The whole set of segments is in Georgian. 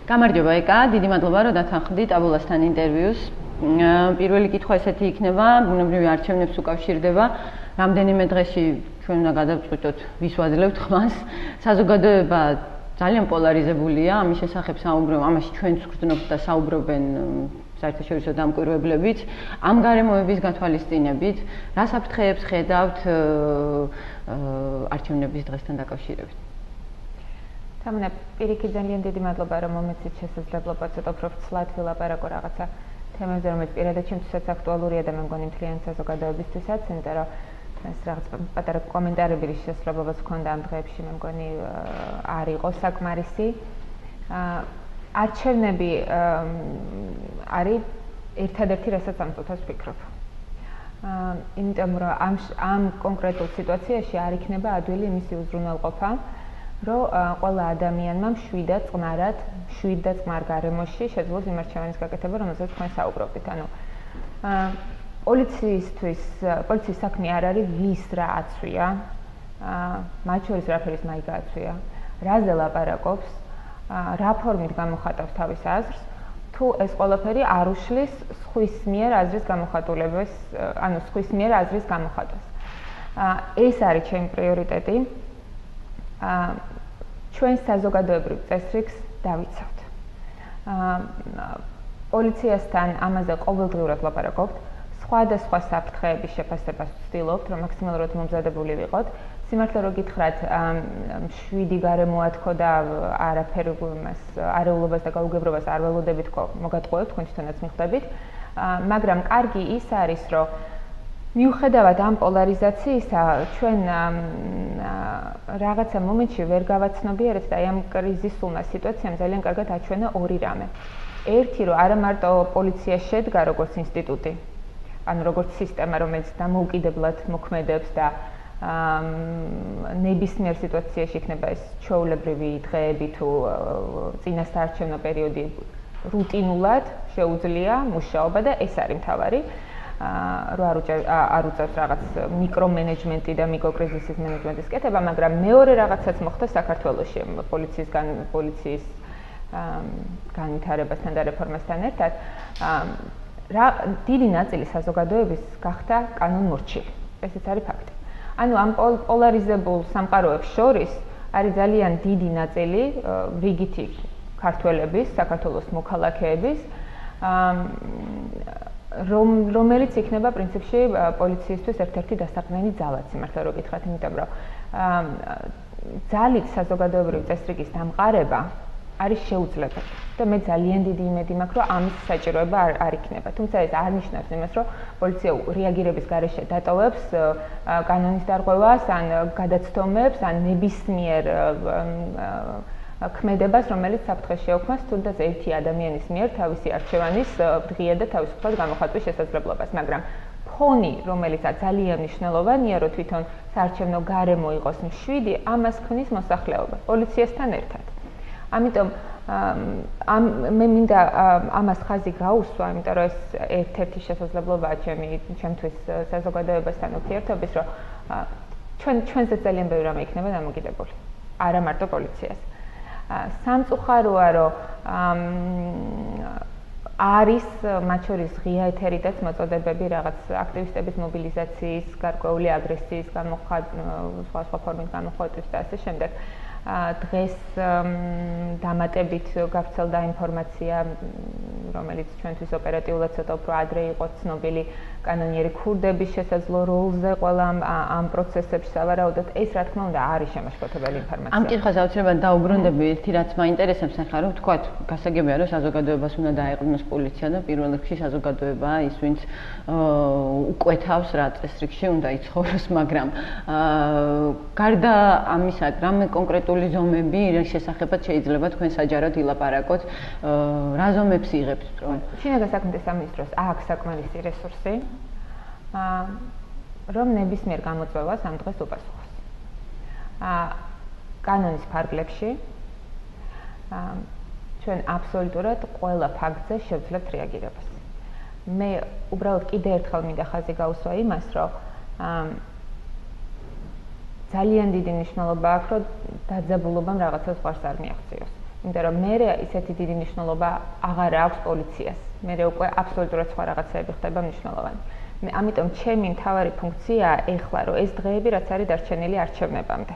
გამარჯობა ეკა, დიდი მადლობა რომ დათანხმდით აბულასთან ინტერვიუს. პირველი კითხვა ესეთი იქნება, ბუნებრივი არჩევნებს უკავშირდება. რამდენიმე დღეში ჩვენ უნდა გადავწყვიტოთ, ვის ვაძლევთ ხმას. საზოგადოება ძალიან პოლარიზებულია, ამის შესახებ საუბრობენ, ამაში ჩვენც ვგრძნობთ და საუბრობენ საერთაშორისო დამკვირვებლებით, ამ გარემოების გათვალისწინებით, რა საფრთხეებს ხედავთ არჩევნების დღესთან დაკავშირებით? თამნა, პირიქით ძალიან დიდი მადლობა, რომ მომეცით შესაძლებლობა ცოტა უფრო ვრცლად ვილაპარაკო რაღაცა თემებზე, რომელიც პირადად ჩემთვისაც აქტუალურია და მე მგონი მთლიანი საზოგადოებისთვისაც, იმიტომ რომ ეს რაღაც პატარა კომენტარები შესაძლებლობაც ჰქონდა ამ დღეებში, მე მგონი არ იყო საკმარისი. არჩევნები არის ერთადერთი, რასაც ამ წუთას ვფიქრობ. იმიტომ რომ ამ კონკრეტულ სიტუაციაში არ იქნება ადვილი იმისი უზრუნველყოფა, რომ ყველა ადამიანმა მშვიდად წყნარ გარემოში შეძლოს იმ არჩევანის გაკეთება, რომელზეც თქვენ საუბრობთ. ანუ პოლიციის საქმე არ არის ვის რა აცვია, მათ შორის რაფერის მაი გააცვია, რაზე ლაპარაკობს, რა ფორმით გამოხატავს თავის აზრს, თუ ეს ყველაფერი არ უშლის სხვის მიერ აზრის გამოხატულებას, ანუ სხვის მიერ აზრის გამოხატვას. ეს არის ჩემი პრიორიტეტი. ჩვენ საზოგადოებრივ წესრიგს დავიცავთ. პოლიციასთან ამაზე ყოველდღიურად ლაპარაკობთ, სხვადასხვა საფრთხეების შეფასებას ვცდილობთ, რომ მაქსიმალურად მომზადებული ვიყოთ. სიმართლე რომ გითხრათ, მშვიდი გარემოა თქო და არაფერ იმას არეულობას და გაუგებრობას არ ველოდებით თქო, მოგატყუებთ, თქვენ თვითონაც მიხვდებით. მაგრამ კარგი ის არის, რომ მიუხედავად ამ პოლარიზაციისა, ჩვენ რაღაცა მომენტში ვერ გავაცნობიერეთ და ამ კრიზისულმა სიტუაციამ ძალიან კარგად აჩვენა ორი რამე. ერთი, რომ არა მარტო პოლიცია შედგა როგორც ინსტიტუტი, ანუ როგორც სისტემა, რომელიც დამოუკიდებლად მოქმედებს და ნებისმიერ სიტუაციაში იქნება ეს ჩვეულებრივი დღეები თუ წინასაარჩევნო პერიოდი რუტინულად შეუძლია მუშაობა და ეს არის მთავარი. რო არ უწევს რაღაც მიკრომენეჯმენტი და მიკროკრიზისის მენეჯმენტის კეთება, მაგრამ მეორე რაღაცაც მოხდა საქართველოში პოლიციის განვითარებასთან და რეფორმასთან ერთად. დიდი ნაწილი საზოგადოების გახდა კანონმორჩილი. ესეც არის ფაქტი. ანუ ამ პოლარიზებულ სამყაროებს შორის არის ძალიან დიდი ნაწილი რიგითი ქართველების, საქართველოს მოქალაქეების, რომელიც იქნება პრინციპში პოლიციისთვის ერთ-ერთი დასაყრდენი ძალა, სიმართლე რომ გითხრათ, იმიტომ რომ ძალით საზოგადოებრივი წესრიგის დამყარება არის შეუძლებელი და მე ძალიან დიდი იმედი მაქვს, რომ ამის საჭიროება არ იქნება. თუმცა ეს არ ნიშნავს იმას, რომ პოლიცია რეაგირების გარეშე დატოვებს კანონის დარღვევას, ან გადაცდომებს, ან ნებისმიერ ქმედებას, რომელიც საფრთხეს შეუქმნის თუნდაც ერთი ადამიანის მიერ თავისი არჩევანის დღია და თავისუფლად გამოხატვის შესაძლებლობას, მაგრამ ფონი, რომელიც ძალიან მნიშვნელოვანია, რომ თვითონ საარჩევნო გარემო იყოს მშვიდი, ამას ქმნის მოსახლეობა პოლიციასთან ერთად. ამიტომ მე მინდა ამას ხაზი გაუსვა, იმიტომ რომ ეს ერთ-ერთი შესაძლებლობაა ჩემთვის საზოგადოებასთან ურთიერთობის, რომ ჩვენზე ძალიან ბევრი რამე იქნება დამოკიდებული, არა მარტო პოლიციას. სამწუხაროა, რომ არის მათ შორის ღია ეთერითაც მოწოდებები რაღაც აქტივისტების მობილიზაციის, გარკვეული აგრესიის სხვა ფორმით გამოხატვის და ასე შემდეგ. დღეს დამატებით გავრცელდა ინფორმაცია, რომელიც ჩვენთვის ოპერატიულად ცოტა უფრო ადრე იყო ცნობილი, კანონიერი ქურდების შესაძლო როლზე ყველა ამ პროცესებში სავარაუდოდ ეს რა თქმა უნდა არის შემაშფოთებელი ინფორმაცია. ამ კითხვას აუცილებლად დაუბრუნდები, ერთი რაც მაინტერესებს ახლა რომ თქვათ, გასაგებია რომ საზოგადოებას უნდა დაეყრდნოს პოლიცია და პირველ რიგში საზოგადოებაა ის, ვინც უკვეთავს რა წესრიგში უნდა იცხოვროს, მაგრამ გარდა ამისა, რამე კონკრეტული ზომები შესახებაც შეიძლება თქვენ საჯაროდ ილაპარაკოთ, რა ზომებს იღებთ თქვენ? შინაგან საქმეთა სამინისტროს აქვს საკმარისი რესურსი, რომ ნებისმიერ გამოწვევას ამ დღეს უპასუხოს. კანონის ფარგლებში ჩვენ აბსოლუტურად ყველა ფაქტზე შევძლებთ რეაგირებას. მე უბრალოდ კიდე ერთხელ მინდა ხაზი გაუსვა იმას, რომ ძალიან დიდი მნიშვნელობა აქვს, რომ დაძაბულობამ რაღაცას ყვარს არ მიაღწიოს. იმიტომ რომ მე ისეთი დიდი მნიშვნელობა აღარ აქვს პოლიციას. მე უკვე აბსოლუტურად სხვა რაღაცები ხდება მნიშვნელოვანი. ამიტომ ჩემი მთავარი ფუნქციაა ეხლა რომ ეს დღეები რაც არის დარჩენილი არჩევნებამდე.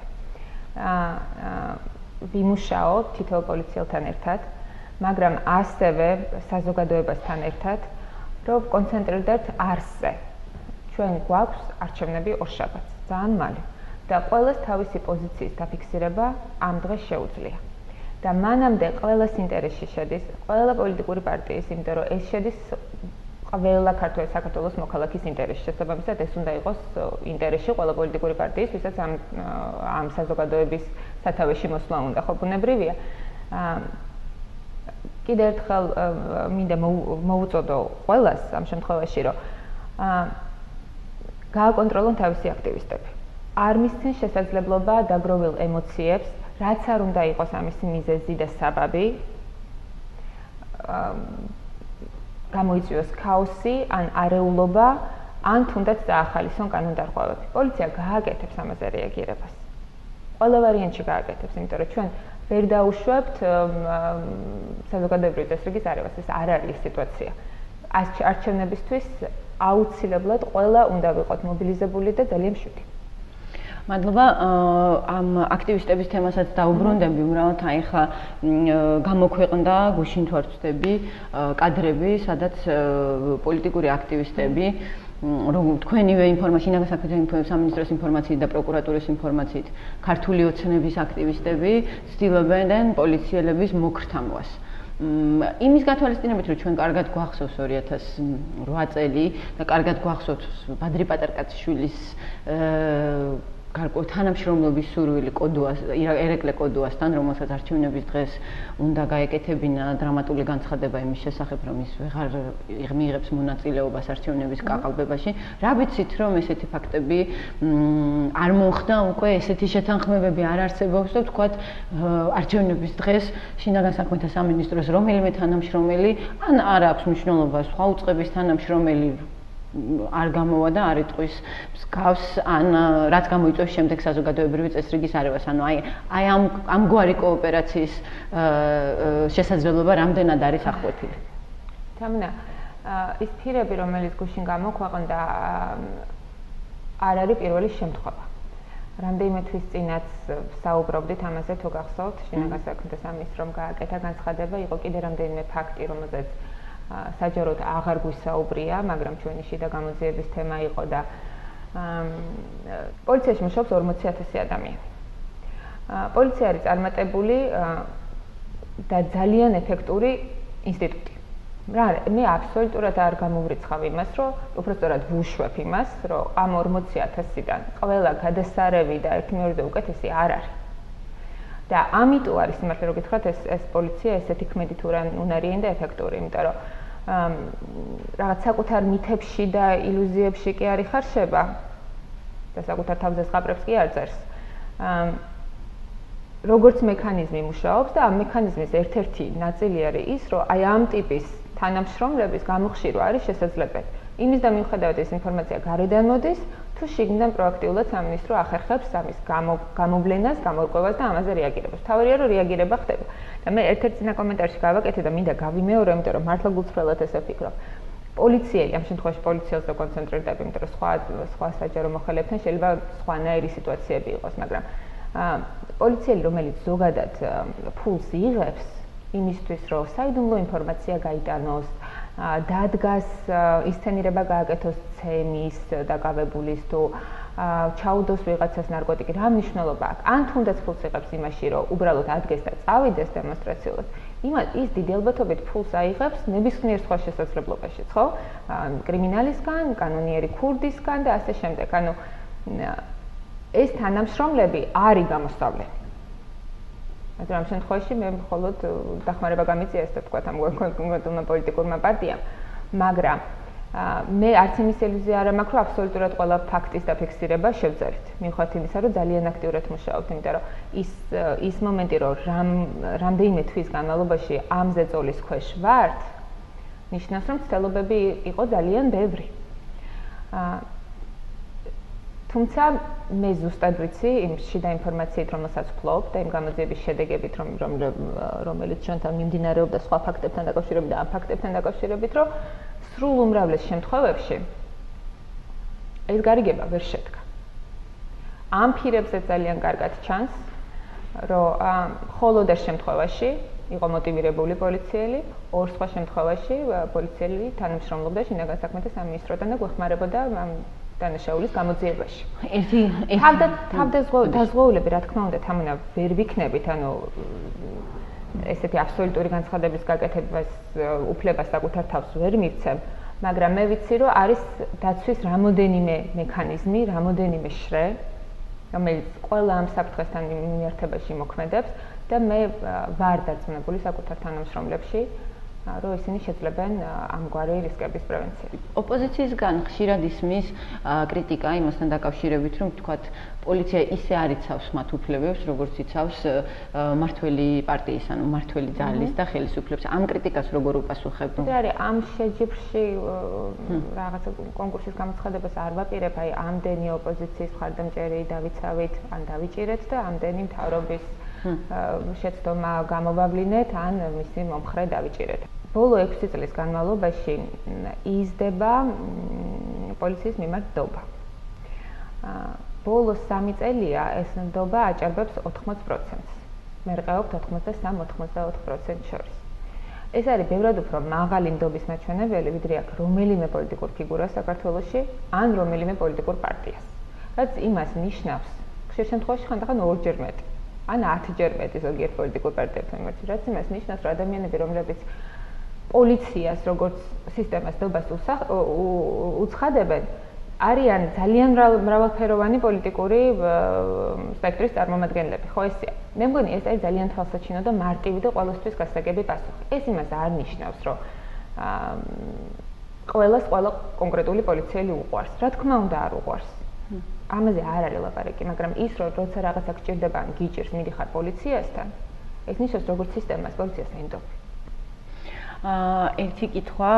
ვიმუშაო თითოეულ პოლიციელთან ერთად, მაგრამ ასევე საზოგადოებასთან ერთად, რომ კონცენტრირდეთ არსზე. ჩვენ გვაქვს არჩევნები ორშაბათს, ძალიან მალე. და ყველას თავისი პოზიციის დაფიქსირება ამ დღეს შეუძლია. და მანამდე ყველას ინტერესში შედის, ყველა პოლიტიკური პარტიის, იმიტომ რომ ეს შედის ყველა საქართველოს მოქალაქის ინტერესში. შესაბამისად, ეს უნდა იყოს ინტერესში ყველა პოლიტიკური პარტიის, ვისაც ამ საზოგადოების სათავეში მოსვლა უნდა, ხო, ბუნებრივია. კიდევ ერთხელ მინდა მოვუწოდო ყველას ამ შემთხვევაში, რომ გააკონტროლონ თავისი აქტივისტები. არ მისცენ შესაძლებლობა დაგროვილ ემოციებს, რაც არ უნდა იყოს ამისი მიზეზი და საბაბი. გამოიწვიოს ქაოსი, ან არეულობა, ან თუნდაც დაახალისონ კანონდარღვევები. პოლიცია გააკეთებს ამაზე რეაგირებას. ყველა ვარიანტში გააკეთებს, იმიტომ რომ ჩვენ ვერ დაუშვებთ საზოგადოებრივი წესრიგის არევას. ეს არ არის სიტუაცია. არჩევნებისთვის აუცილებლად ყველა უნდა ვიყოთ მობილიზებული და ძალიან მშვიდი. მადლობა ამ აქტივისტების თემასაც დაუბრუნდები უბრალოდ აი ხა გამოქვეყნდა გუშინ თუ არ ვცდები კადრები სადაც პოლიტიკური აქტივისტები რომ თქვენივე ინფორმაცია საქართველოს სამინისტროს ინფორმაციით და პროკურატურის ინფორმაციით ქართული ოცნების აქტივისტები ცდილობენ პოლიციელების მოკრთამვას იმის გათვალისწინებით რომ ჩვენ კარგად გვახსოვს 2008 წელი და კარგად გვახსოვს ბადრი პატარკაციშვილის გარკვეულ თანამშრომლობის სურვილი კოდუას ერეკლე კოდუასთან რომელსაც არჩევნების დღეს უნდა გაეკეთებინა დრამატული განცხადება იმის შესახებ რომ ის ვეღარ მიიღებს მონაწილეობას არჩევნების გაყალბებაში რა ვიცით რომ ესეთი ფაქტები არ მოხდა უკვე ესეთი შეთანხმებები არ არსებობს და ვთქვათ არჩევნების დღეს შინაგან საქმეთა სამინისტროს რომელიმე თანამშრომელი ან არ აქვს მნიშვნელობა სხვა უწყების თანამშრომელი არ გამოვა და არ იტყვის მსგავს ან რაც გამოიწვევს შემდეგ საზოგადოებრივი წესრიგის არევას ანუ აი ამგვარი კოოპერაციის შესაძლებლობა რამდენად არის აღკვეთილი თამნა ის ფირები რომელიც გუშინ გამოქვეყნდა არ არის პირველი შემთხვევა რამდენიმე თვის წინაც საუბრობდით ამაზე თუ გახსოვთ შინაგან საქმეთა სამინისტრომ გააკეთა განცხადება იყო კიდე რამდენიმე ფაქტი რომელზეც საჯაროდ აღარ გვისაუბრია, მაგრამ ჩვენი შიდა გამოძიების თემა იყო და პოლიციაში მუშაობს 40,000 ადამიანი. პოლიცია არის წარმატებული და ძალიან ეფექტური ინსტიტუტი. მე აბსოლუტურად არ გამოვრიცხავ იმას, რომ უბრალოდ ვუშვებ იმას, რომ ამ 40,000-დან ყველა გადასარევი და ერთმეორზე უკეთესი არ არის. და ამიტომ არის სიმართლე რომ გითხრათ ეს პოლიცია ესეთი ქმედი თუ რა უნარიანი და ეფექტური, იმიტომ რომ რაღაც საკუთარ მითებში და ილუზიებში კი არ იხარშება და საკუთარ თავზე ზღაპრებს კი არ წერს. როგორც მექანიზმი მუშაობს და ამ მექანიზმის ერთ-ერთი ნაწილი არის ის, რომ აი ამ ტიპის თანამშრომლების გამოხშირვა არის შესაძლებელი. იმის და მიუხედავად ეს ინფორმაცია გარედან მოდის, თუ შიგნიდან პროაქტიულად სამინისტრო ახერხებს ამის გამოვლენას, გამორკვევას და ამაზე რეაგირებას. თავარია რომ რეაგირება ხდება. და მე ერთ-ერთ წინა კომენტარში გავაკეთე და მინდა გავიმეორო, იმიტომ რომ მართლა გულწრფელად ესე ვფიქრობ. პოლიციელი ამ შემთხვევაში პოლიციელზე კონცენტრირდება, იმიტომ რომ სხვა საჯარო მოხელებთან შეიძლება სხვანაირი სიტუაციები იყოს, მაგრამ პოლიციელი რომელიც ზოგადად ფულს იღებს იმისთვის რომ საიდუმლო ინფორმაცია გაიტანოს დადგას ისცენირება გააკეთოს ცემის დაკავებულის თუ ჩაუდოს ვიღაცას ნარკოტიკი რა მნიშვნელობა აქვს ან თუნდაც ფულს იღებს იმაში რომ უბრალოდ ადგეს და წავიდეს დემონსტრაციულად ის დიდი ალბათობით ფულს აიღებს ნებისმიერ სხვა შესაძლებლობაშიც ხო კრიმინალისგან კანონიერი ქურდისგან და ასე შემდეგ ანუ ეს თანამშრომლები არის გამოსწავლელი მაგრამ ამ შემთხვევაში მე მხოლოდ დახმარება გამიწია ეს თქვა ამ კონკრეტულმა პოლიტიკურმა პარტიამ მაგრამ მე არც იმის ილუზია არ მაქვს რომ აბსოლუტურად ყველა ფაქტის დაფიქსირება შევძლებთ მიუხედავად იმისა რომ ძალიან აქტიურად მუშაობთ იმიტომ რომ ის მომენტი რომ რამდენიმე თვის განმავლობაში ამ ზეწოლის ქვეშ ვართ ნიშნავს რომ ცდილობები იყო ძალიან ბევრი თუმცა მე ზუსტად ვიცი იმ შიდა ინფორმაციით, რომელსაც ვფლობ და იმ გამოძიების შედეგებით, რომელიც ჩვენთან მიმდინარეობდა სხვა ფაქტებთან დაკავშირებით და ამ ფაქტებთან დაკავშირებით, რომ სრულ უმრავლეს შემთხვევებში ეს გარიგება ვერ შედგა. ამ ფირებზე ძალიან კარგად ჩანს, რომ მხოლოდ ერთ შემთხვევაში იყო მოტივირებული პოლიციელი, ორ სხვა შემთხვევაში პოლიციელი თანამშრომლობდა შინაგან საქმეთა სამინისტროდან და გვეხმარებოდა დანაშაულის გამოძიებაში. თავდაზღვეულები, რა თქმა უნდა, თამუნა ვერ ვიქნებით, ანუ ესეთი აბსოლუტური განცხადების გაკეთებას უფლებას საკუთარ თავს ვერ მივცემ, მაგრამ მე ვიცი, რომ არის დაცვის რამოდენიმე მექანიზმი, რამოდენიმე შრე, რომელიც ყველა ამ საფრთხესთან მიმართებაში მოქმედებს და მე ვარ დარწმუნებული საკუთარ თანამშრომლებში, რომ ისინი შეძლებენ ამგვარი რისკების პრევენციას. ოპოზიციისგან ხშირად ისმის კრიტიკა იმასთან დაკავშირებით, რომ თქვათ, პოლიცია ისე არ იცავს მათ უფლებებს, როგორც იცავს მმართველი პარტიის, ანუ მმართველი ძალის და ხელისუფლების. ამ კრიტიკას როგორ უპასუხებთ? არის ამ შეჯიბრში რაღაცა კონკურსის გამოცხადებას არ ვაპირებ, აი ამდენი ოპოზიციის მხარდამჭერი დავიცავით, ან დავიჭირეთ და ამდენი მთავრობის შეცდომა გამოვავლინეთ, ან მისი მომხრე დავიჭირეთ. ბოლო 6 წლის განმავლობაში იზრდება პოლიციის მიმართ ნდობა. ბოლო 3 წელია ეს ნდობა აჭარბებს 80%-ს. მე რყევობთ 83-84% შორის. ეს არის ბევრად უფრო მაღალი ნდობის მაჩვენებელი, ვიდრე აქ რომელიმე პოლიტიკურ ფიგურას საქართველოში, ან რომელიმე პოლიტიკურ პარტიას. რაც იმას ნიშნავს, ხშირ შემთხვევაში ხანდახან 2-ჯერ მეტი. ან 10-ჯერ მეტი ზოგიერთ პოლიტიკურ პარტიებთან მიმართ, რაც იმას ნიშნავს, რომ ადამიანები, რომლებიც პოლიციას როგორც სისტემას ნდობას უცხადებენ, არიან ძალიან მრავალფეროვანი პოლიტიკური სპექტრის წარმომადგენლები. ხო ესეა. მე მგონი ეს არის ძალიან თვალსაჩინო და მარტივი და ყველასთვის გასაგები პასუხი. ეს იმას არ ნიშნავს, რომ ყველას ყველა კონკრეტული პოლიციელი უყვარს. რა თქმა უნდა არ უყვარს. ამაზე არ არის ლაპარაკი, მაგრამ ის რომ როცა რაღაცა გჭირდება, გიჭირს, მიდიხარ პოლიციასთან, ეს ნიშნავს როგორც სისტემას პოლიციას ენდობ. ერთი კითხვა,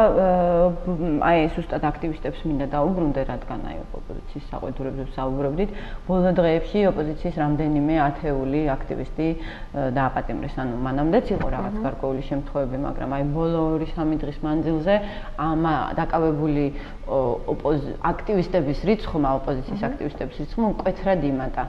აი ზუსტად აქტივისტებს მინდა დაუბრუნდე, რადგან აი ოპოზიციის საყვედურებზე ვსაუბრობდით, ბოლო დღეებში ოპოზიციის რამდენიმე ათეული აქტივისტი დააპატიმრეს, ანუ მანამდეც იყო რაღაც გარკვეული შემთხვევები, მაგრამ აი ბოლო 2-3 დღის მანძილზე ამ დაკავებული აქტივისტების რიცხვმა, ოპოზიციის აქტივისტების რიცხვმა მკვეთრად იმატა.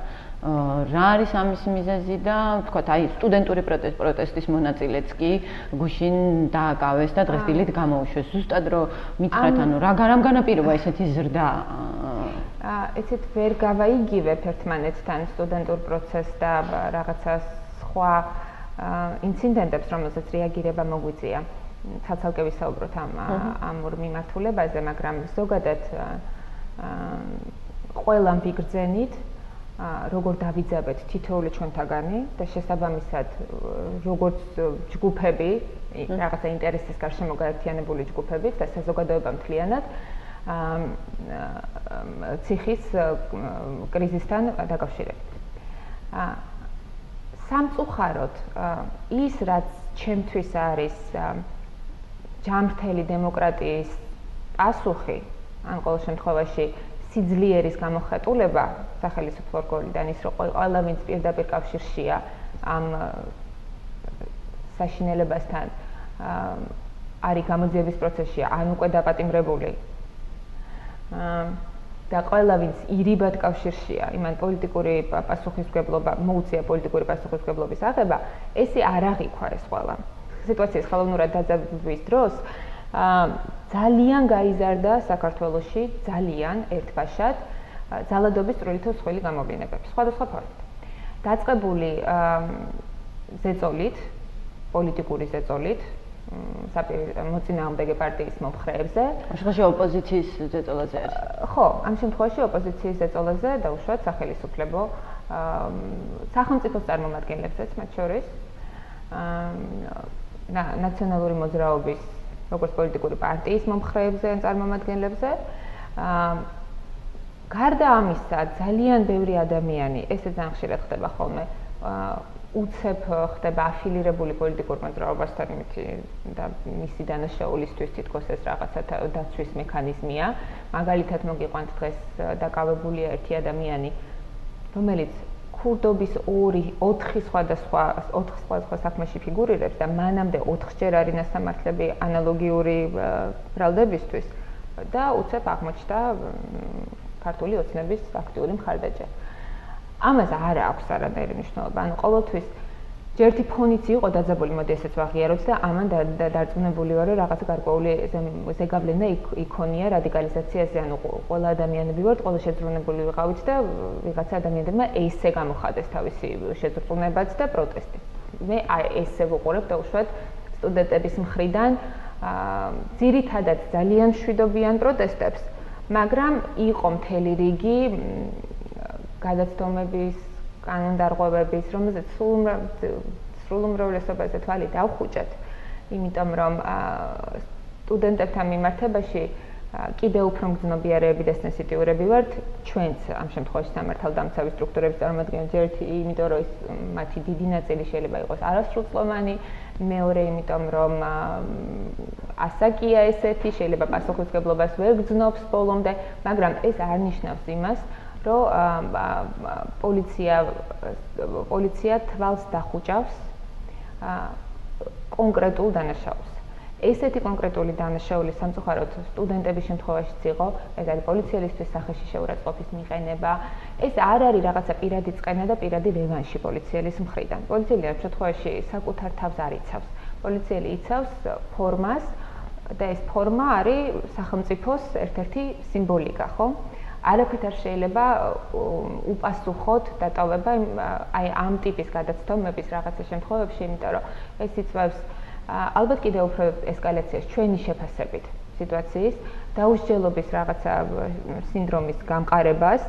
რა არის ამის მიზეზი და თქვათ აი სტუდენტური პროტესტის მონაწილეც კი გუშინ დააკავეს და დღეს დილით გამოუშვეს. ზუსტად რომ მითხრათ, ანუ რამ განაპირობა ესეთი ზრდა? ესეთ ვერ გავაიგივებ ერთმანეთთან სტუდენტურ პროცესს და რაღაცა სხვა ინციდენტებს, რომელსაც რეაგირება მოგვიწია. ცალ-ცალკე ვისაუბროთ ამ ორ მიმართულებაზე, მაგრამ ზოგადად ყველამ ვიგრძენით როგორ დავიძაბეთ თითოეული ჩვენთაგანი და შესაბამისად როგორც ჯგუფები, რაღაცა ინტერესის გარშემო გაერთიანებული ჯგუფებით და საზოგადოება მთლიანად ციხის კრიზისთან დაკავშირებით. სამწუხაროდ ის რაც ჩემთვის არის ჯანმრთელი დემოკრატიის პასუხი, ან ყოველ შემთხვევაში სიძლიერის გამოხატულება სახელმწიფო რგოლიდან ის რომ ყველა ვინც პირდაპირ კავშირშია ამ საშინელებასთან არის გამოძიების პროცესში ან უკვე დაპატიმრებული და ყველა ვინც ირიბად კავშირშია იმან პოლიტიკური პასუხისმგებლობა მოუწია პოლიტიკური პასუხისმგებლობის აღება ესე არ აღიქვა ეს ყველა სიტუაციის ხელოვნურად დაძაბვის დროს ძალიან გაიზარდა საქართველოში ძალიან ერთბაშად ძალადობის წვრილი სხვილი გამოვლინებები სხვადასხვა ფორმით. დაწყებული ზეწოლით, პოლიტიკური ზეწოლით, მოწინააღმდეგე პარტიის მომხრეებზე. ამ შემთხვევაში ოპოზიციის ზეწოლაზე არის. ხო, ამ შემთხვევაში ოპოზიციის ზეწოლაზე დაუშვათ სახელმწიფო სახელმწიფოს წარმომადგენლებზეც მათ შორის ნაციონალური მოძრაობის როგორც პოლიტიკური პარტიის მომხრეებზე ან წარმომადგენლებზე. გარდა ამისა, ძალიან ბევრი ადამიანი, ესე ძალიან ხშირად ხდება ხოლმე, უცებ ხდება აფილირებული პოლიტიკურ მოძრაობასთან და მისი დანაშაულისთვის თითქოს ეს რაღაცა დაცვის მექანიზმია. მაგალითად მოგიყვანთ დღეს დაკავებულია ერთი ადამიანი, რომელიც ქურდობის 4 სხვადასხვა საქმეში ფიგურირებს და მანამდე 4-ჯერ არის ნასამართლები ანალოგიური ბრალდებისთვის და უცებ აღმოჩნდა ქართული ოცნების აქტიური მხარდაჭერა. ამას არ აქვს არანაირი მნიშვნელობა. ანუ ყოველთვის ჯერთი ფონიც იყო დაძაბული, მოდი ესეც ვაღიაროთ და ამან დარწმუნებული ვარ, რომ რაღაც გარკვეული ზეგავლენა იქონია რადიკალიზაციაზე, ანუ ყველა ადამიანები ვართ, ყველა შეძრუნებული ვიყავით და ვიღაცა ადამიანებმა ესე გამოხატეს თავისი შეძრუნებაც და პროტესტი. მე ესე ვუყურებ და უშუალოდ სტუდენტების მხრიდან ძირითადად ძალიან მშვიდობიან პროტესტებს, მაგრამ იყო მთელი რიგი გადაცდომების, კანონდარღვევების, რომელზეც სრულ უმრავლესობაზე თვალი დავხუჭეთ, იმიტომ რომ სტუდენტებთან მიმართებაში კიდევ უფრო მგრძნობიარეები და სენსიტიურები ვართ, ჩვენც ამ შემთხვევაში სამართალდამცავი სტრუქტურების წარმოადგენთ ერთი, იმიტომ რომ მათი დიდი ნაწილი შეიძლება იყოს არასრულწლოვანი, მეორე იმიტომ რომ ასაკია ესეთი, შეიძლება პასუხისმგებლობას ვერ გრძნობს ბოლომდე, მაგრამ ეს არ ნიშნავს იმას, რომ პოლიცია თვალს დახუჭავს კონკრეტულ დანაშაულს. ესეთი კონკრეტული დანაშაული სამწუხაროდ სტუდენტების შემთხვევაშიც იყო, ეს არის პოლიციელისთვის სახეში შეურაცხყოფის მიყენება. ეს არ არის რაღაცა პირადი წყენა და პირადი რევანში პოლიციელის მხრიდან. პოლიციელი ამ შემთხვევაში საკუთარ თავს არ იცავს. პოლიციელი იცავს ფორმას და ეს ფორმა არის სახელმწიფოს ერთ-ერთი სიმბოლიკა, ხო? არაფრით არ შეიძლება უპასუხოთ დატოვება აი ამ ტიპის გადაცდომების რაღაცა შემთხვევებში, იმიტომ რომ ეს იწვევს ალბათ კიდევ უფრო ესკალაციას ჩვენი შეფასებით სიტუაციის, დაუსჯელობის რაღაცა სინდრომის გამყარებას,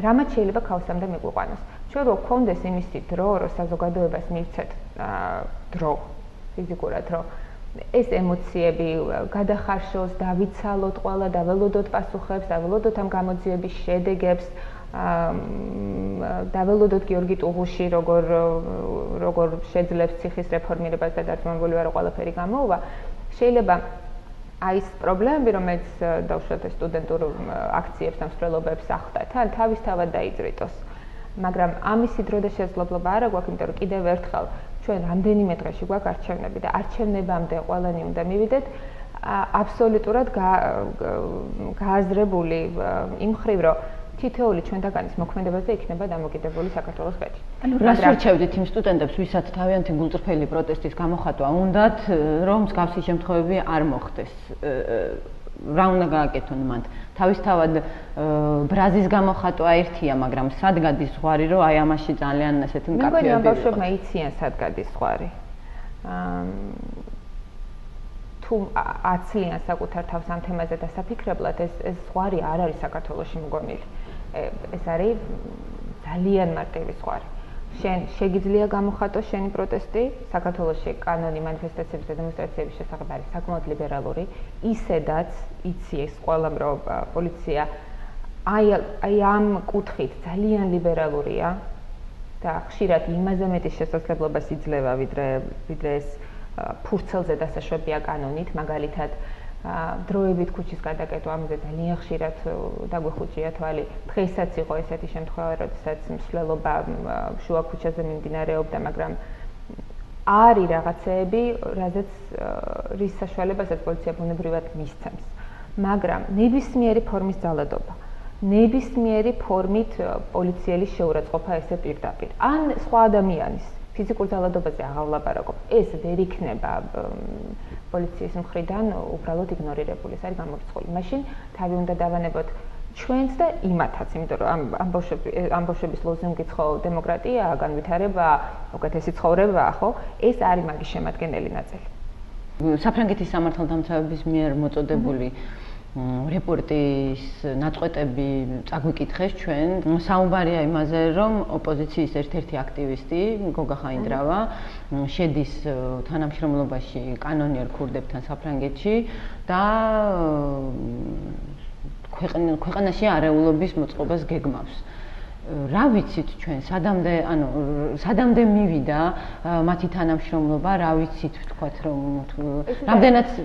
რამაც შეიძლება ქაოსამდე მიგვიყვანოს. ჩვენ რო გქონდეს იმისი დრო, რომ საზოგადოებას მივცეთ დრო, ფიზიკურად რო ეს ემოციები გადახარშოს, დავიცალოთ ყველა, დაველოდოთ პასუხებს, დაველოდოთ ამ გამოძიების შედეგებს, დაველოდოთ გიორგი ტუღუში როგორ შეძლებს ციხის რეფორმირებას და დარწმუნებული ვარ, რომ ყველაფერი გამოვა. შეიძლება აი ეს პრობლემები, რომელიც დავუშვათ სტუდენტურ აქციებს და მსვლელობებს ახდათ, თან თავისთავად დაიძრიტოს. მაგრამ ამისი დრო და შესაძლებლობა არ აქვს, იმიტომ რომ კიდევ ერთხელ ჩვენ რამდენიმე დღეში გვაქვს არჩევნები და არჩევნებამდე ყველანი უნდა მივიდეთ აბსოლუტურად გააზრებული იმ მხრივ, რომ თითოეული ჩვენთაგანის მოქმედებაზე იქნება დამოკიდებული საქართველოს ხეთი. ანუ რას ვირჩევდით იმ სტუდენტებს, ვისაც თავიანთი გულწრფელი პროტესტის გამოხატვა უნდათ, რომ მსგავსი შემთხვევები არ მოხდეს? რა უნდა გააკეთონ მან? თავისთავად ბრაზის გამოხატვა ერთია, მაგრამ სად გადის ზღვარი, რომ აი ამაში ძალიან ესეთი მკაფიები ვიყოთ? მე მგონი ამ ბავშვებმა იციან სად გადის ზღვარი. თუ აცლიან საკუთარ თავს ამ თემაზე დასაფიქრებლად, ეს ზღვარი არ არის საქართველოში მგონილი. ეს არის ძალიან მარტივი ზღვარი. შენ შეგიძლია გამოხატო შენი პროტესტი, საქართველოში კანონი მანიფესტაციების და დემონსტრაციების შესახებ არის საკმაოდ ლიბერალური, ისედაც იცი ეს ყველა, რომ პოლიცია აი ამ კუთხით ძალიან ლიბერალურია და ხშირად იმაზე მეტის შესაძლებლობას იძლევა, ვიდრე ეს ფურცელზე დასაშვებია კანონით, მაგალითად დროებით ქუჩის გადაკეტვა ამაზე ძალიან ხშირად დაგვეხუჭია თვალი. დღესაც იყო ესეთი შემთხვევა, როდესაც მსვლელობა შუა ქუჩაზე მიმდინარეობდა, მაგრამ არის რაღაცეები, რის საშუალებასაც პოლიცია ბუნებრივად მისცემს. მაგრამ ნებისმიერი ფორმის ძალადობა, ნებისმიერი ფორმით პოლიციელის შეურაცხყოფა ესე პირდაპირ. ან სხვა ადამიანის ფიზიკურ ძალადობაზე აღარ ვლაპარაკობ. ეს ვერ იქნება პოლიციის მხრიდან უბრალოდ იგნორირებული, ეს არის გამორიცხული. მაშინ თავი უნდა დავანებოთ ჩვენც და იმათაც, იმიტომ რომ ამ ბავშვების ლოზუნგიც ხო დემოკრატია, განვითარება, უკეთესი ცხოვრება, ხო? ეს არის მაგის შემადგენელი ნაწილი. საფრანგეთის სამართალდამცავების მიერ მოწოდებული რეპორტის ნაწყვეტები წაგვიკითხეს ჩვენ. საუბარია იმაზე, რომ ოპოზიციის ერთ-ერთი აქტივისტი, გოგა ხაინდრავა, შედის თანამშრომლობაში კანონიერ ქურდებთან საფრანგეთში და ქვეყანაში არეულობის მოწყობას გეგმავს. რა ვიცით ჩვენ სადამდე მივიდა მათი თანამშრომლობა, რა ვიცით ვთქვათ რომ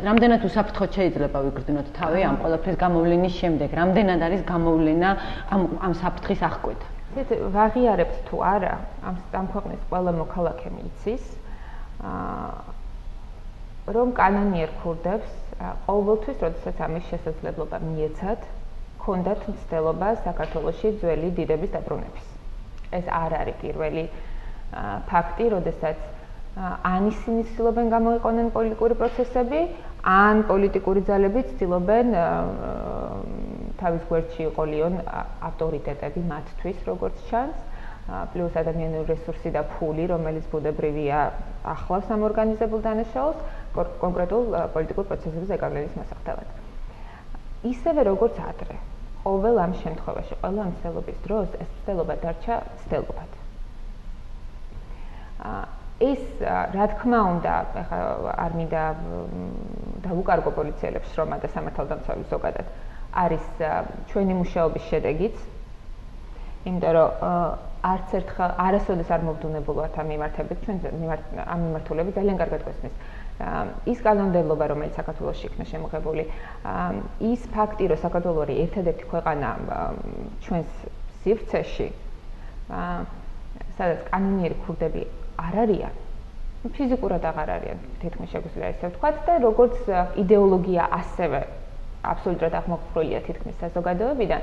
რამდენად უსაფრთხოდ შეიძლება ვიგრძნოთ თავი ამ ყველაფრის გამოვლენის შემდეგ, რამდენად არის გამოვლენა ამ საფრთხის აღკვეთა. ვაღიარებთ თუ არა, ამ ქვეყნის ყველა მოქალაქე იცის, რომ კანონიერ ქურდებს ყოველთვის, როდესაც ამის შესაძლებლობა მიეცათ, ჰქონდათ მცდელობა საქართველოში ძველი დიდების დაბრუნების. ეს არ არის პირველი ფაქტი, როდესაც ან ისინი ცდილობენ გამოიყენონ პოლიტიკური პროცესები, ან პოლიტიკური ძალები ცდილობენ თავის გვერდში იყოლიონ ავტორიტეტები მათთვის, როგორც ჩანს, პლუს ადამიანური რესურსი და ფული, რომელიც ბუნებრივია ახლავს ამ ორგანიზებულ დანაშაულს, კონკრეტულ პოლიტიკურ პროცესების ზეგავლენის მასახდელად. ისევე როგორც ადრე, ყოველ ამ შემთხვევაში, ყველა ამ ცდელობის დროს ეს ცდელობა დარჩა ცდელობად. ეს რა თქმა უნდა, ახლა არ მინდა დავუკარგო პოლიციელებს შრომა და სამართალდამცავი ზოგადად არის ჩვენი მუშაობის შედეგიც, იმიტომ რომ არც ერთხელ არასოდეს არ მოვდუნებულვართ ამ მიმართებით, ჩვენ ამ მიმართულებით ძალიან კარგად გვესმის. ის კანონმდებლობა, რომელიც საქართველოში იქნა შემოღებული, ის ფაქტი, რომ საქართველო არის ერთადერთი ქვეყანა ჩვენს სივრცეში, სადაც კანონიერი ქურდები არ არიან, ფიზიკურად აღარ არიან, თითქმის შეგვიძლია ესე ვთქვათ და როგორც იდეოლოგია ასევე აბსოლუტურად აღმოფხვრილია თითქმის საზოგადოებიდან,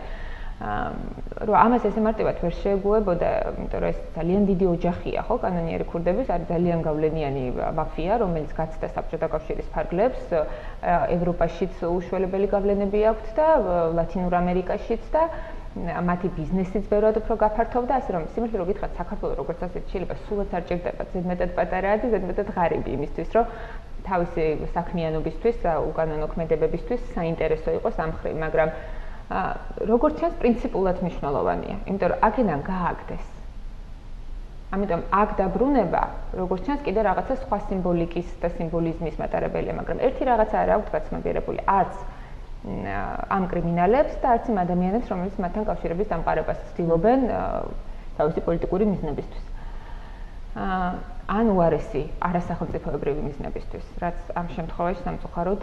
რომ ამას ესე მარტივად ვერ შეეგუებოდა, იმიტომ რომ ეს ძალიან დიდი ოჯახია, ხო, კანონიერი ქურდების, არის ძალიან გავლენიანი მაფია, რომელიც გაცდა საბჭოთა კავშირის ფარგლებს, ევროპაშიც უშველებელი გავლენები აქვთ და ლათინურ ამერიკაშიც და მათი ბიზნესიც ბევრად უფრო გაფართოვდა, ასე რომ სიმართლე რომ გითხრათ, საქართველოს როგორც ასეთი შეიძლება სულაც არ ჭირდება ზედმეტად პატარაა და ზედმეტად ღარიბი იმისთვის, რომ თავისი საქმიანობისთვის, უკანონო ქმედებებისთვის საინტერესო იყოს ამ მხრივ, მაგრამ როგორც ჩანს, პრინციპულად მნიშვნელოვანია, იმიტომ რომ აქედან გააგდეს. ამიტომ აქ დაბრუნება, როგორც ჩანს, კიდე რაღაცა სხვა სიმბოლიკის და სიმბოლიზმის მატარებელია, მაგრამ ერთი რაღაცა არ აქვს გაცნობიერებული, არც ამ კრიმინალებს და არც იმ ადამიანებს, რომლებიც მათთან კავშირების დამყარებას ცდილობენ თავისი პოლიტიკური მიზნებისთვის. ან უარესი არასახელმწიფოებრივი მიზნებისთვის, რაც ამ შემთხვევაში სამწუხაროდ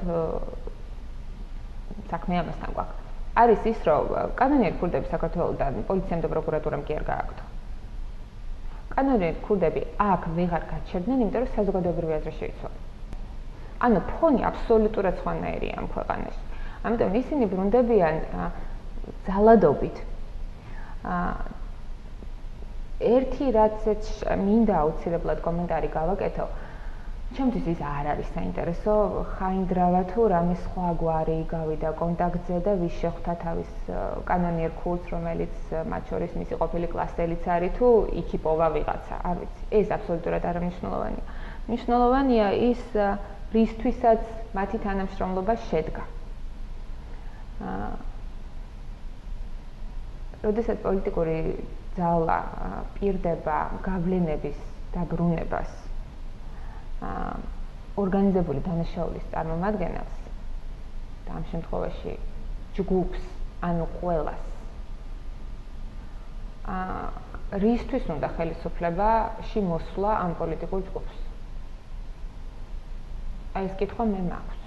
საქმე ამასთან გვაქვს. არის ის, რომ კანონიერი ქურდები საქართველოსთან პოლიციამ და პროკურატურამ კი არ გააგდო. კანონიერი ქურდები აქ ვეღარ გაჩერდნენ, იმიტომ რომ საზოგადოებრივი აზრი შეიცვალა. ანუ ფონი აბსოლუტურად სხვანაირია ამ ქვეყანაში. ამიტომ ისინი ბრუნდებიან ძალადობით. ერთი რაც მინდა აუცილებლად კომენტარი გავაკეთო, ჩემთვის ის არ არის საინტერესო, ხაინდრავა თუ რამე სხვა გვარი გავიდა კონტაქტზე და ვის შეხვდა თავის კანონიერ ქურდს, რომელიც მათ შორის მისი ყოფილი კლასელიც არის თუ იქ იპოვა ვიღაცა, არ ვიცი. ეს აბსოლუტურად არამნიშვნელოვანია. მნიშვნელოვანია ის, რისთვისაც მათი თანამშრომლობა შედგა. როდესაც პოლიტიკური ძალა პირდება გავლენების დაბრუნებას ორგანიზებული დანაშაულის წარმომადგენელს და ამ შემთხვევაში ჯგუფს, ანუ ყველას, რისთვის უნდა ხელისუფლებაში მოსვლა ამ პოლიტიკურ ჯგუფს? აი ეს კითხვა მე მაქვს.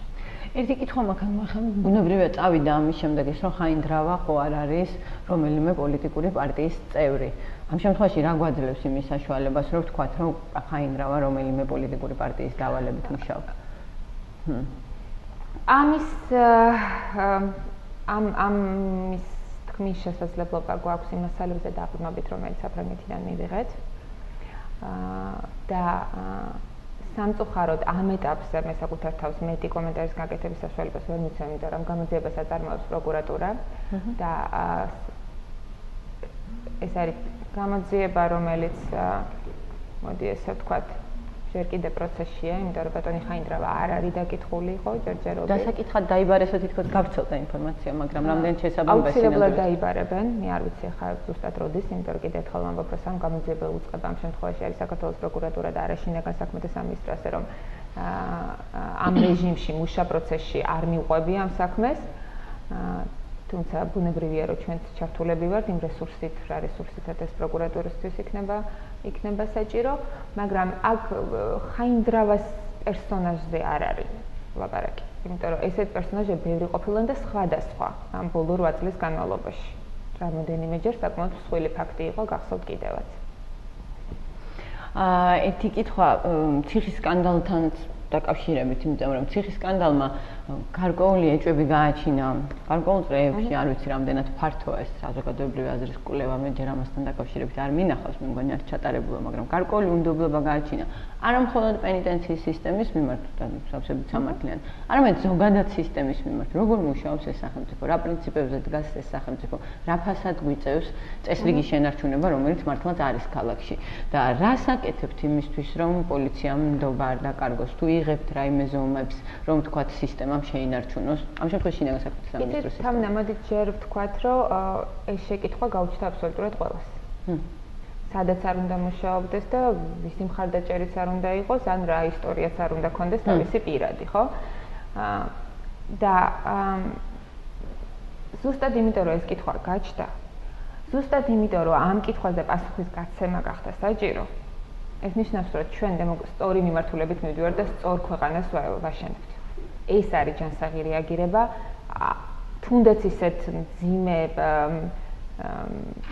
ერთი კითხვა მაქვს, ბუნებრივია წავიდა ამის შემდეგ ის, რომ ხაინდრავა ხო არ არის რომელიმე პოლიტიკური პარტიის წევრი. ამ შემთხვევაში რა გვაძლევს იმის საშუალებას, რომ ვთქვათ, რომ ხაინდრავა რომელიმე პოლიტიკური პარტიის დავალებით მუშაობს? ამის თქმის შესაძლებლობა გვაქვს იმ მასალებზე დაყრდნობით, რომელიც საფრანგეთიდან მივიღეთ. და სამწუხაროდ ამ ეტაპზე მე საკუთარ თავს მეტი კომენტარის გაკეთების საშუალებას ვერ მიცემ, იმიტომ რომ გამოძიებას აწარმოებს პროკურატურა და ეს არის გამოძიება, რომელიც მოდი ესე ვთქვათ, ჯერ კიდე პროცესშია, იმიტომ რომ ბატონი ხაინდრავა არ არის დაკითხული, ხო, ჯერჯერობით. დასაკითხად დაიბარესო თითქოს გავრცელდა ინფორმაცია, მაგრამ რამდენი შესაბამისია? აუცილებლად დაიბარებენ, მე არ ვიცი ხა ზუსტად როდის, იმიტომ რომ კიდე ერთხელ ვამბობ, რომ სამ გამოძიება უწყება ამ შემთხვევაში არის საქართველოს პროკურატურა და არაშინაგან საქმეთა სამინისტრო, ასე რომ ამ რეჟიმში, მუშა პროცესში არ მიყვები ამ საქმეს. თუმცა ბუნებრივია რომ ჩვენც ჩართულები ვართ იმ რესურსით, რა რესურსითაც ეს პროკურატურისთვის იქნება საჭირო, მაგრამ აქ ხაინდრავას პერსონაჟზე არ არის ლაპარაკი. იმიტომ რომ ესეთ პერსონაჟები ბევრი ყოფილან და სხვადასხვა ამ ბოლო 8 წლის განმავლობაში. რამოდენიმეჯერ საკმაოდ მსხვილი ფაქტი იყო გახსოვთ კიდევაც. ერთი კითხვა ციხის სკანდალთანაც დაკავშირებით, იმიტომ რომ ციხის სკანდალმა გარკვეული ეჭვები გააჩინა გარკვეულ წრეებში, არ ვიცი რამდენად ფართოა ეს საზოგადოებრივი აზრის კვლევა, მე ჯერ ამასთან დაკავშირებით არ მინახავს, მე მგონი არ ჩატარებულა, მაგრამ გარკვეული უნდობლობა გააჩინა არა მხოლოდ პენიტენციის სისტემის მიმართ და სავსებით სამართლიან, არამედ ზოგადად სისტემის მიმართ, როგორ მუშაობს ეს სახელმწიფო, რა პრინციპებზე დგას ეს სახელმწიფო, რა ფასად გვიწევს წესრიგის შენარჩუნება, რომელიც მართლაც არის ქალაქში და რას აკეთებთ იმისთვის, რომ პოლიციამ ნდობა არ დაკარგოს, თუ იღებთ რაიმე ზომებს, რომ თქვათ სისტემამ შეინარჩუნოს. ამ შემთხვევაში შინაგან საქმეთა სამინისტროს სისტემა. თამნამოდით ჯერ ვთქვათ, რომ ეს შეკითხვა გაუჩნდა აბსოლუტურად ყველას. სადაც არ უნდა მუშაობდეს და ვისი მხარდაჭერიც არ უნდა იყოს, ან რა ისტორიაც არ უნდა ქონდეს თავისი პირადი, ხო? და ზუსტად იმიტომ რომ ეს კითხვა გაჩნდა, ზუსტად იმიტომ რომ ამ კითხვაზე პასუხის გაცემა გახდა საჭირო, ეს ნიშნავს, რომ ჩვენ სწორი მიმართულებით მივდივართ და სწორ ქვეყანას ვაშენებთ. ეს არის ჯანსაღი რეაგირება, თუნდაც ისეთ მძიმე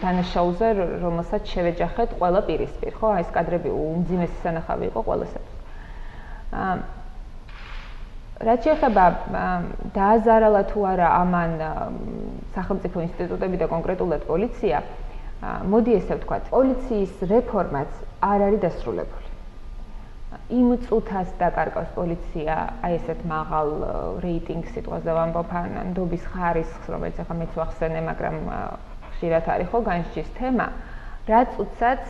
დანაშაულზე, რომელსაც შევეჯახეთ ყველა პირისპირ, ხო? ეს კადრები უმძიმესი სანახავი იყო ყველასათვის. რაც შეეხება დააზარალა თუ არა ამან სახელმწიფო ინსტიტუტები და კონკრეტულად პოლიცია, მოდი ესე ვთქვათ, პოლიციის რეფორმაც არ არის დასრულებული. იმ წუთას დაკარგავს პოლიცია აი ესეთ მაღალ რეიტინგ სიტყვაზე ვამბობ, ნდობის ხარისხს, რომელიც ახლა მეც ვახსენე, მაგრამ ხშირად არის ხო განსჯის თემა, რაც წუთსაც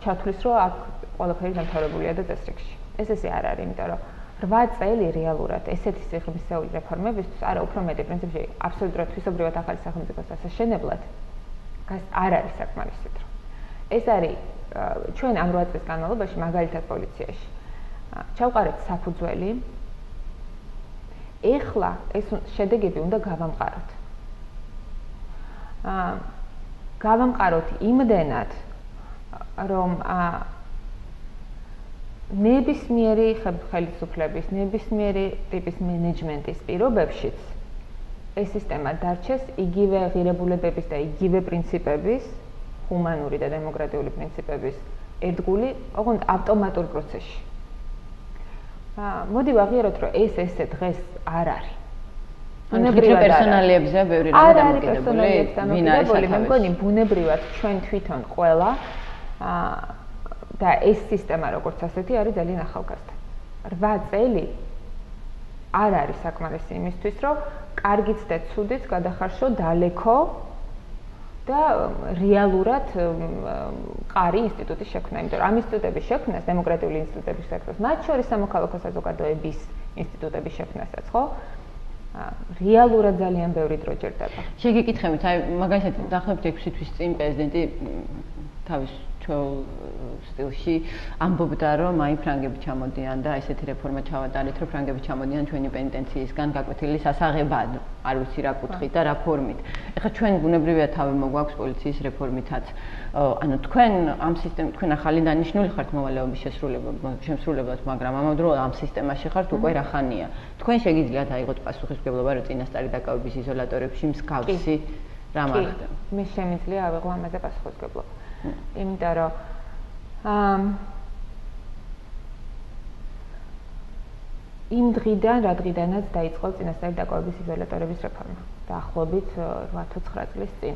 ჩათვლის, რომ აქ ყველაფერი დამთავრებულია და წესრიგში. ეს ესე არ არის, იმიტომ რომ 8 წელი რეალურად ესეთი სიღრმისეული რეფორმებისთვის, არა უფრო მეტი პრინციპში, აბსოლუტურად თვისობრივად ახალი სახელმწიფოს ასაშენებლად არ არის საკმარისი დრო. ეს არის ჩვენ ამ 8 წლის განმავლობაში მაგალითად პოლიციაში ჩავყარეთ საფუძველი. ეხლა ეს შედეგები უნდა გავამყაროთ. გავამყაროთ იმდენად, რომ ნებისმიერი ხელისუფლების, ნებისმიერი ტიპის მენეჯმენტის პირობებშიც ეს სისტემა დარჩეს იგივე ღირებულებების და იგივე პრინციპების, ჰუმანური და დემოკრატიული პრინციპების ერთგული, ოღონდ ავტომატურ პროცესში. მოდი ვაღიაროთ, რომ ესე დღეს არ არის. ბუნებრივად პერსონალიებზე ბევრი რამე დამოკიდებული, ვინ არის სათავეში. მე მგონი ბუნებრივად ჩვენ თვითონ ყველა და ეს სისტემა როგორც ასეთი არის ძალიან ახალგაზრდა. 8 წელი არ არის საკმარისი იმისთვის, რომ კარგიც და ცუდიც გადახარშო დალექო და რეალურად მყარი ინსტიტუტის შექმნა, იმიტომ რომ ამ ინსტიტუტების შექმნას, დემოკრატიული ინსტიტუტების შექმნას, მათ შორის სამოქალაქო საზოგადოების ინსტიტუტების შექმნასაც, ხო? რეალურად ძალიან ბევრი დრო ჯერდება. შეგეკითხებით, აი მაგალითად დაახლოებით 6 თვის წინ პრეზიდენტი თავის ჩვეულ სტილში ამბობდა, რომ აი ფრანგები ჩამოდიან და ესეთი რეფორმა ჩავატარეთ, რომ ფრანგები ჩამოდიან ჩვენი პენიტენციისგან გაკვეთილი სასაღებად, არ ვიცი რა კუთხით და რა ფორმით. ეხლა ჩვენ ბუნებრივია თავი მოგვაქვს პოლიციის რეფორმითაც. ანუ თქვენ ამ სისტემით, თქვენ ახალი დანიშნული ხართ მოვალეობის შემსრულებლად, მაგრამ ამავდროულად ამ სისტემაში ხართ უკვე რა ხანია. თქვენ შეგიძლიათ აიღოთ პასუხისმგებლობა, რომ წინასწარი დაკავების იზოლატორებში მსგავსი რა მოხდა. მე შემიძლია ავიღო ამაზე პასუხისმგებლობა. იმიტომ რომ იმ დღიდან, რა დღიდანაც დაიწყო წინასწარი დაკავების იზოლატორების რეფორმა. დაახლოებით 8-9 წლის წინ.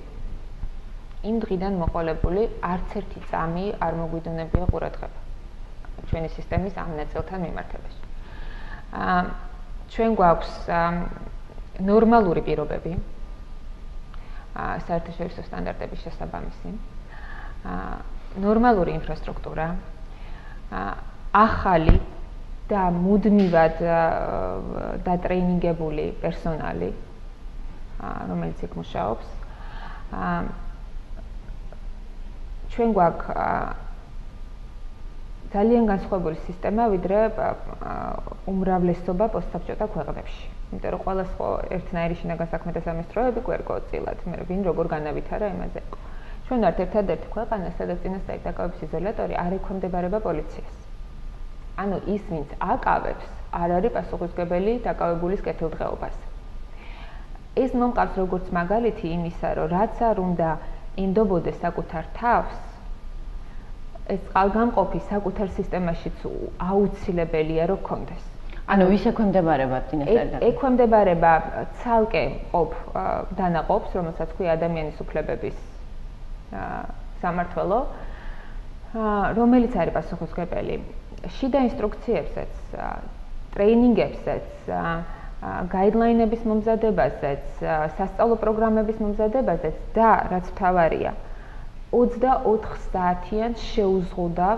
იმ დღიდან მოყოლებული არც ერთი წამი არ მოგვიდონებია ყურადღება ჩვენი სისტემის ამ ნაწილთან მიმართებაში. ჩვენ გვაქვს ნორმალური პირობები, საერთაშორისო სტანდარტების შესაბამისი, ნორმალური ინფრასტრუქტურა, ახალი და მუდმივად დატრეინინგებული პერსონალი, რომელიც იქ მუშაობს. ჩვენ გვაქვს ძალიან განსხვავებული სისტემა, ვიდრე უმრავლესობა პოსტსაბჭოთა ქვეყნებში. იმიტომ რომ ყველას ხო ერთნაირი შინაგან საქმეთა სამინისტროები კვერკოწილად, მე ვინ როგორ განავითარა იმაზე. ჩვენ ვართ ერთადერთი ქვეყანა, სადაც წინასწარი დაკავების იზოლატორი არ ექვემდებარება პოლიციას. ანუ ის, ვინც აკავებს, არ არის პასუხისმგებელი დაკავებულის კეთილდღეობას. ეს მომყავს როგორც მაგალითი იმისა, რომ რაც არ უნდა ინდობოდეს საკუთარ თავს, ეს წყალგამყოფი საკუთარ სისტემაშიც აუცილებელია რომ გქონდეს. ანუ ვის ექვემდებარება წინასწარი დაკავება? ექვემდებარება ცალკე მყოფ დანაყოფს, რომელსაც ქვია ადამიანის უფლებების სამმართველო, რომელიც არის პასუხისმგებელი შიდა ინსტრუქციებსაც, ტრეინინგებსაც, გაიდლაინების მომზადებასაც, სასწავლო პროგრამების მომზადებასაც და რაც მთავარია, 24 საათიან შეუზღუდავ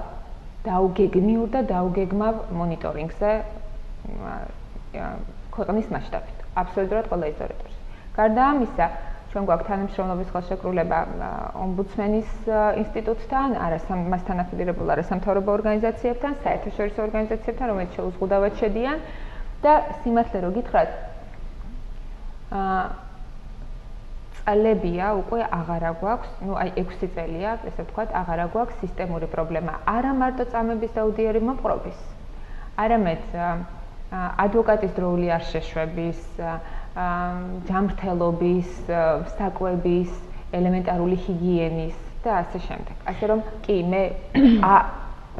დაუგეგმიურ და დაუგეგმავ მონიტორინგზე ქვეყნის მასშტაბით, აბსოლუტურად ყველა იზოლატორში. გარდა ამისა, ჩვენ გვაქვს თანამშრომლობის ხელშეკრულება ომბუდსმენის ინსტიტუტთან, მასთან აფილირებულ არასამთავრობო ორგანიზაციებთან, საერთაშორისო ორგანიზაციებთან, რომელიც შეუზღუდავად შედიან და სიმართლე რო გითხრათ, წლებია უკვე აღარა გვაქვს, ну აი 6 წელია, ესე ვთქვათ, აღარა გვაქვს სისტემური პრობლემა, არა მარტო წამების დაუდიერი მოპყრობის, არამედ ადვოკატის დროული არ შეშვების, ჯანმრთელობის, საკვების, ელემენტარული ჰიგიენის და ასე შემდეგ. ასე რომ კი მე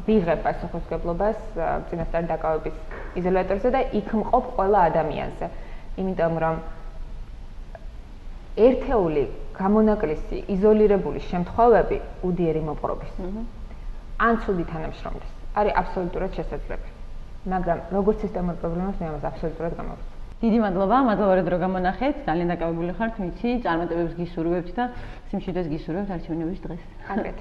ვიღებ პასუხისმგებლობას წინასწარი დაკავების იზოლატორზე და იქ მყოფ ყველა ადამიანზე. იმიტომ რომ ერთეული გამონაკლისი იზოლირებული შემთხვევები უდიერი მოპყრობის ან ცუდი თანამშრომლის არის აბსოლუტურად შესაძლებელი. მაგრამ როგორც სისტემურ პრობლემას მე ამას აბსოლუტურად გამოვიდა. დიდი მადლობა, რომ დრო გამონახეთ. ძალიან დაკავებული ხართ, ვიცი, წარმატებებს გისურვებთ და სიმშვიდეს გისურვებთ არჩევნების დღეს. კარგად.